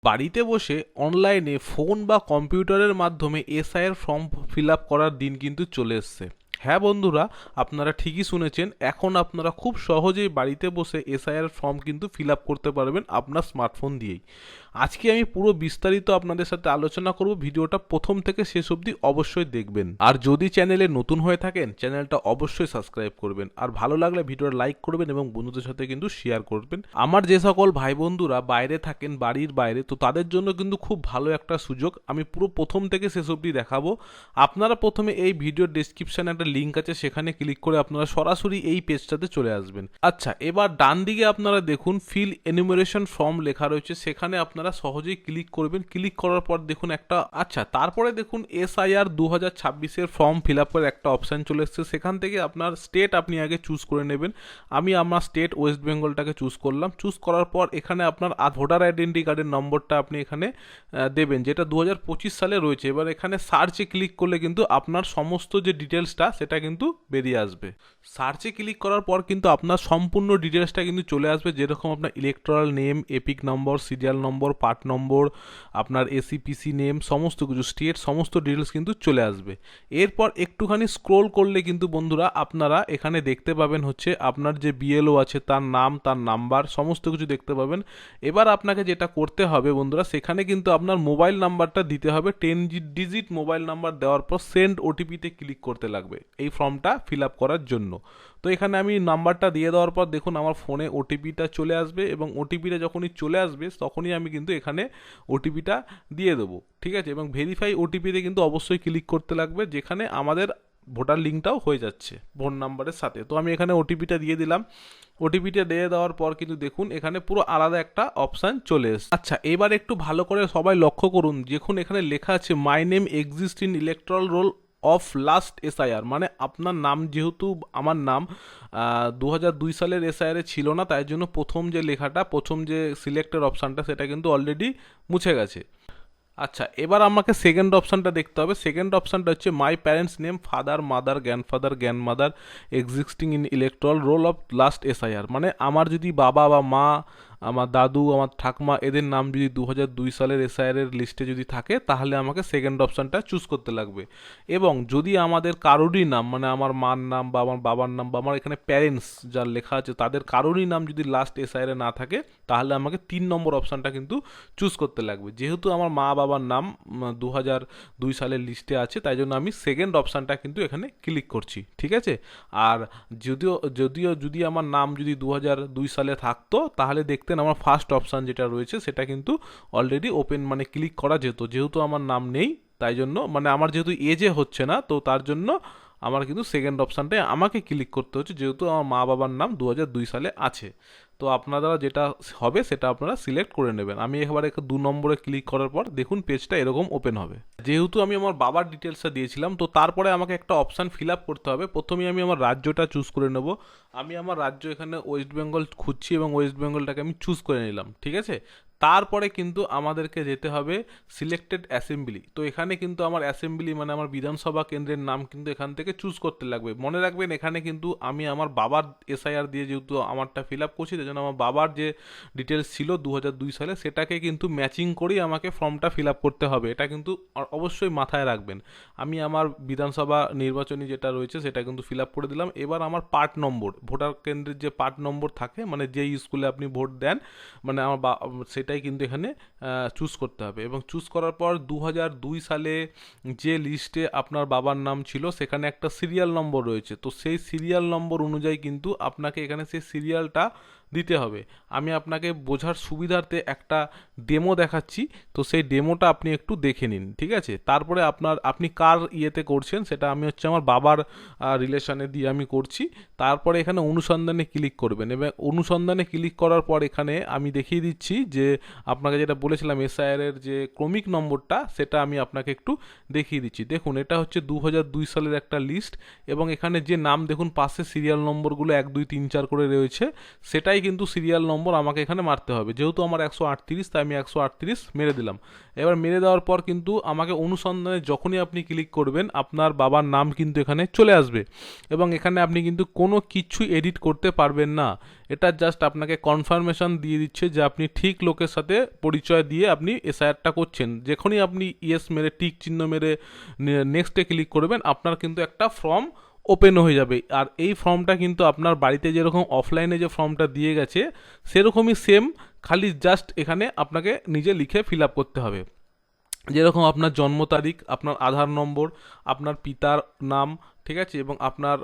বাড়িতে বসে অনলাইনে ফোন বা কম্পিউটারের মাধ্যমে এসআইয়ের ফর্ম ফিল আপ করার দিন কিন্তু চলে এসছে। হ্যাঁ বন্ধুরা, আপনারা ঠিকই শুনেছেন, এখন আপনারা খুব সহজেই বাড়িতে বসে এসআইআর ফর্ম কিন্তু ফিল আপ করতে পারবেন আপনার স্মার্টফোন দিয়েই। আজকে আমি পুরো বিস্তারিত আপনাদের সাথে আলোচনা করব, ভিডিওটা প্রথম থেকে শেষ অবধি অবশ্যই দেখবেন। আর যদি চ্যানেলে নতুন হয়ে থাকেন, চ্যানেলটা অবশ্যই সাবস্ক্রাইব করবেন, আর ভালো লাগলে ভিডিওটা লাইক করবেন এবং বন্ধুদের সাথে কিন্তু শেয়ার করবেন। আমার যে সকল ভাই বন্ধুরা বাইরে থাকেন, বাড়ির বাইরে, তো তাদের জন্য কিন্তু খুব ভালো একটা সুযোগ, আমি পুরো প্রথম থেকে শেষ অবধি দেখাবো। আপনারা প্রথমে এই ভিডিওর ডেসক্রিপশনে একটা লিঙ্ক আছে, সেখানে ক্লিক করে আপনারা সরাসরি এই পেজটাতে চলে আসবেন। আচ্ছা, এবার ডান দিকে আপনারা দেখুন ফিল এনুমারেশন ফর্ম লেখা রয়েছে, সেখানে আপনারা সহজেই ক্লিক করবেন। ক্লিক করার পর দেখুন একটা, আচ্ছা তারপরে দেখুন এসআইআর 2026-এর ফর্ম ফিল আপ করার একটা অপশান চলে এসছে। সেখান থেকে আপনার স্টেট আপনি আগে চুজ করে নেবেন। আমি আমার স্টেট ওয়েস্ট বেঙ্গলটাকে চুজ করলাম। চুজ করার পর এখানে আপনার ভোটার আইডেন্টি কার্ডের নম্বরটা আপনি এখানে দেবেন, যেটা 2025 সালে রয়েছে। এবার এখানে সার্চে ক্লিক করলে কিন্তু আপনার সমস্ত যে ডিটেলসটা সেটা কিন্তু বেরিয়ে আসবে। সার্চে ক্লিক করার পর কিন্তু আপনার সম্পূর্ণ ডিটেলসটা কিন্তু চলে আসবে, যেরকম আপনার ইলেকট্রাল নেম, এপিক নম্বর, সিরিয়াল নম্বর, পার্ট নম্বর, আপনার এসিপিসি নেম, সমস্ত কিছু, স্টেট, সমস্ত ডিটেলস কিন্তু চলে আসবে। এরপর একটুখানি স্ক্রোল করলে কিন্তু বন্ধুরা আপনারা এখানে দেখতে পাবেন হচ্ছে আপনার যে বিএলও আছে তার নাম, তার নাম্বার, সমস্ত কিছু দেখতে পাবেন। এবার আপনাকে যেটা করতে হবে বন্ধুরা, সেখানে কিন্তু আপনার মোবাইল নাম্বারটা দিতে হবে। 10 ডিজিট মোবাইল নাম্বার দেওয়ার পর সেন্ড ওটিপিতে ক্লিক করতে লাগবে এই ফর্মটা ফিল আপ করার জন্য। তো এখানে আমি নাম্বারটা দিয়ে দেওয়ার পর দেখুন আমার ফোনে ওটিপিটা চলে আসবে, এবং ওটিপিটা যখনই চলে আসবে তখনই আমি কিন্তু এখানে ওটিপিটা দিয়ে দেবো, ঠিক আছে। এবং ভেরিফাই ওটিপিতে কিন্তু অবশ্যই ক্লিক করতে লাগবে, যেখানে আমাদের ভোটার লিঙ্কটাও হয়ে যাচ্ছে ফোন নাম্বারের সাথে। তো আমি এখানে ওটিপিটা দিয়ে দিলাম। ওটিপিটা দিয়ে দেওয়ার পর কিন্তু দেখুন এখানে পুরো আলাদা একটা অপশান চলে এসেছে। আচ্ছা, এবার একটু ভালো করে সবাই লক্ষ্য করুন, দেখুন এখানে লেখা আছে my name exist in electoral roll of last SIR, মানে আপনার নাম, যেহেতু আমার নাম 2002 সালের এসআইআরে ছিল না, তাই জন্য প্রথম যে লেখাটা, প্রথম যে সিলেক্টের অপশানটা, সেটা কিন্তু অলরেডি মুছে গেছে। আচ্ছা, এবার আমাকে সেকেন্ড অপশানটা দেখতে হবে। সেকেন্ড অপশানটা হচ্ছে my parents name, father, mother, grandfather, grandmother existing in electoral roll of last SIR, মানে আমার যদি বাবা বা মা, আমার দাদু, আমার ঠাকমা, এদের নাম যদি 2002 সালের এসআইআর লিস্টে যদি থাকে, তাহলে আমাকে সেকেন্ড অপশানটা চুজ করতে লাগবে। এবং যদি আমাদের কারোরই নাম, মানে আমার মার নাম বা আমার বাবার নাম বা আমার এখানে প্যারেন্টস যার লেখা আছে তাদের কারোরই নাম যদি লাস্ট এসআইআরে না থাকে, তাহলে আমাকে 3 নম্বর অপশানটা কিন্তু চুজ করতে লাগবে। যেহেতু আমার মা বাবার নাম 2002 সালের লিস্টে আছে, তাই জন্য আমি সেকেন্ড অপশানটা কিন্তু এখানে ক্লিক করছি, ঠিক আছে। আর যদি আমার নাম যদি 2002 সালে থাকতো, তাহলে দেখতেন আমার ফার্স্ট অপশান যেটা রয়েছে সেটা কিন্তু অলরেডি ওপেন, মানে ক্লিক করা যেত। যেহেতু আমার নাম নেই, তাই জন্য, মানে আমার যেহেতু এজে হচ্ছে না, তো তার জন্য আমার কিন্তু সেকেন্ড অপশানটাই আমাকে ক্লিক করতে হচ্ছে, যেহেতু আমার মা বাবার নাম 2002 সালে আছে। তো আপনারা যেটা হবে সেটা আপনারা সিলেক্ট করে নেবেন। আমি এবারে 2 নম্বরে ক্লিক করার পর দেখুন পেজটা এরকম ওপেন হবে। যেহেতু আমি আমার বাবার ডিটেলসটা দিয়েছিলাম, তো তারপরে আমাকে একটা অপশান ফিল আপ করতে হবে। প্রথমেই আমি আমার রাজ্যটা চুজ করে নেব। আমি আমার রাজ্য এখানে ওয়েস্ট বেঙ্গল খুঁজছি, এবং ওয়েস্ট বেঙ্গলটাকে আমি চুজ করে নিলাম, ঠিক আছে। তারপরে কিন্তু আমাদেরকে যেতে হবে সিলেক্টেড অ্যাসেম্বলি। তো এখানে কিন্তু আমার অ্যাসেম্বলি, মানে আমার বিধানসভা কেন্দ্রের নাম কিন্তু এখান থেকে চুজ করতে লাগবে। মনে রাখবেন এখানে কিন্তু আমি আমার বাবার এসআইআর দিয়ে যেহেতু আমারটা ফিল আপ করছি, তাই জন্য আমার বাবার যে ডিটেলস ছিল 2002 সালে, সেটাকে কিন্তু ম্যাচিং করেই আমাকে ফর্মটা ফিল আপ করতে হবে। এটা কিন্তু অবশ্যই মাথায় রাখবেন। আমি আমার বিধানসভা নির্বাচনী যেটা রয়েছে সেটা কিন্তু ফিল আপ করে দিলাম। এবার আমার পার্ট নম্বর, ভোটার কেন্দ্রের যে পার্ট নম্বর থাকে, মানে যেই স্কুলে আপনি ভোট দেন, মানে আমার সেটাই কিন্তু এখানে চুজ করতে হবে। এবং চুজ করার পর 2002 সালে যে লিস্টে আপনার বাবার নাম ছিল, সেখানে একটা সিরিয়াল নম্বর রয়েছে। তো সেই সিরিয়াল নম্বর অনুযায়ী কিন্তু আপনাকে এখানে সেই সিরিয়ালটা দিতে হবে। আমি আপনাকে বোঝার সুবিধার্থে একটা ডেমো দেখাচ্ছি, তো সেই ডেমোটা আপনি একটু দেখে নিন, ঠিক আছে। তারপরে আপনি কার ইয়েতে করছেন সেটা, আমি হচ্ছে আমার বাবার রিলেশনে দিয়ে আমি করছি। তারপরে এখানে অনুসন্ধানে ক্লিক করবেন, এবং অনুসন্ধানে ক্লিক করার পর এখানে আমি দেখিয়ে দিচ্ছি যে আপনাকে যেটা বলেছিলাম এসআইআর এর যে ক্রমিক নম্বরটা, সেটা আমি আপনাকে একটু দেখিয়ে দিচ্ছি। দেখুন এটা হচ্ছে 2002 সালের একটা লিস্ট, এবং এখানে যে নাম দেখুন পাশে সিরিয়াল নম্বরগুলো 1 2 3 4 করে রয়েছে, সেটাই সেটাই কিন্তু সিরিয়াল নম্বর আমাকে এখানে মারতে হবে। যেহেতু আমার 138, তাই আমি 138 মেরে দিলাম। এবার মেরে দেওয়ার পর কিন্তু আমাকে অনুসন্ধানে যখনই আপনি ক্লিক করবেন আপনার বাবার নাম কিন্তু এখানে চলে আসবে, এবং এখানে আপনি কিন্তু কোনো কিছুই এডিট করতে পারবেন না। এটা জাস্ট আপনাকে কনফার্মেশন দিয়ে দিচ্ছে যে আপনি ঠিক লোকের সাথে পরিচয় দিয়ে আপনি এসআইআরটা করছেন। যখনই আপনি ইয়েস মেরে টিক চিহ্ন মেরে নেক্সটে ক্লিক করবেন আপনার কিন্তু একটা ফর্ম ওপেন হয়ে যাবে। আর এই ফর্মটা কিন্তু আপনার বাড়িতে যেরকম অফলাইনে যে ফর্মটা দিয়ে গেছে সেরকমই সেম, খালি জাস্ট এখানে আপনাকে নিজে লিখে ফিল আপ করতে হবে। যেরকম আপনার জন্ম তারিখ, আপনার আধার নম্বর, আপনার পিতার নাম, ঠিক আছে, এবং আপনার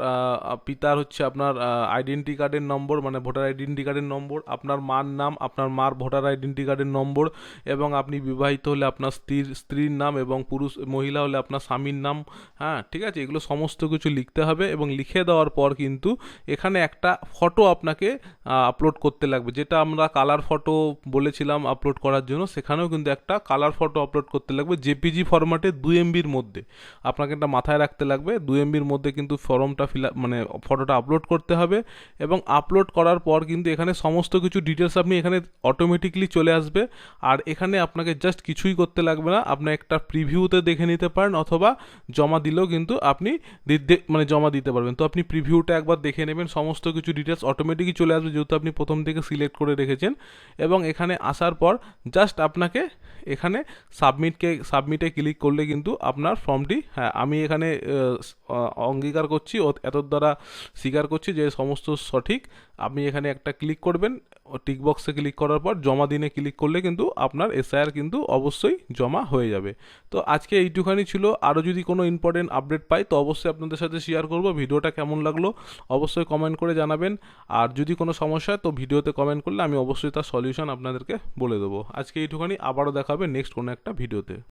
পিতার হচ্ছে আপনার আইডেন্টি কার্ডের নম্বর, মানে ভোটার আইডেন্টি কার্ডের নম্বর, আপনার মার নাম, আপনার মার ভোটার আইডেন্টি কার্ডের নম্বর, এবং আপনি বিবাহিত হলে আপনার স্ত্রীর নাম, এবং মহিলা হলে আপনার স্বামীর নাম। হ্যাঁ, ঠিক আছে, এগুলো সমস্ত কিছু লিখতে হবে, এবং লিখে দেওয়ার পর কিন্তু এখানে একটা ফটো আপনাকে আপলোড করতে লাগবে, যেটা আমরা কালার ফটো বলেছিলাম আপলোড করার জন্য, সেখানেও কিন্তু একটা কালার ফটো আপলোড করতে লাগবে জেপিজি ফরম্যাটে 2 MBর মধ্যে। আপনাকে এটা মাথায় রাখতে লাগবে, 2 MBর মধ্যে কিন্তু ফর্মটা মানে ফটোটা আপলোড করতে হবে। এবং আপলোড করার পর কিন্তু এখানে সমস্ত কিছু ডিটেলস আপনি এখানে অটোমেটিকলি চলে আসবে। আর এখানে আপনাকে জাস্ট কিছুই করতে লাগবে না, আপনি একটা প্রিভিউতে দেখে নিতে পারেন, অথবা জমা দিলেও কিন্তু আপনি মানে জমা দিতে পারবেন। তো আপনি প্রিভিউটা একবার দেখে নেবেন, সমস্ত কিছু ডিটেলস অটোমেটিকই চলে আসবে যেহেতু আপনি প্রথম থেকে সিলেক্ট করে রেখেছেন। এবং এখানে আসার পর জাস্ট আপনাকে এখানে সাবমিটে ক্লিক করলে কিন্তু আপনার ফর্মটি, হ্যাঁ আমি এখানে অঙ্গীকার করছি এত দ্বারা স্বীকার করছি যে সমস্ত সঠিক, আপনি এখানে একটা ক্লিক করবেন, টিক বক্সে ক্লিক করার পর জমা দিনে ক্লিক করলে কিন্তু আপনার এসআইআর কিন্তু অবশ্যই জমা হয়ে যাবে। তো আজকে এইটুখানি ছিল, আরও যদি কোনো ইম্পর্টেন্ট আপডেট পাই তো অবশ্যই আপনাদের সাথে শেয়ার করব। ভিডিওটা কেমন লাগলো অবশ্যই কমেন্ট করে জানাবেন, আর যদি কোনো সমস্যা হয় তো ভিডিওতে কমেন্ট করলে আমি অবশ্যই তার সলিউশন আপনাদেরকে বলে দেবো। আজকে এইটুখানি, আবারও দেখাবে নেক্সট কোনো একটা ভিডিওতে।